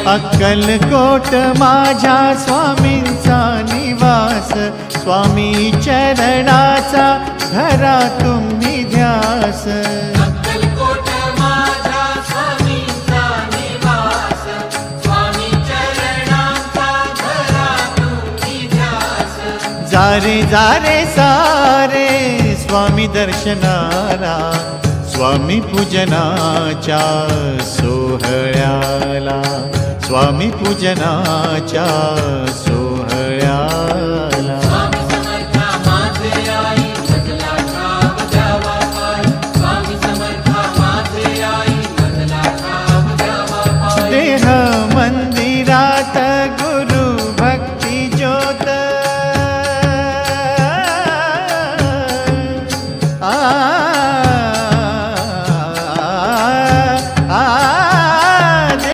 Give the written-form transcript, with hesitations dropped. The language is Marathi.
अक्कलकोट माझ्या स्वामींचा निवास, स्वामी चरणाचा धरा तुम्ही ध्यास। अक्कलकोट माझ्या स्वामींचा निवास, स्वामी चरणाचा धरा तुम्ही ध्यास। जारे जारे सारे स्वामी दर्शनाला, स्वामी पूजनाच्या सोहळ्याला, स्वामी पूजनाच्या सोहळ्याला।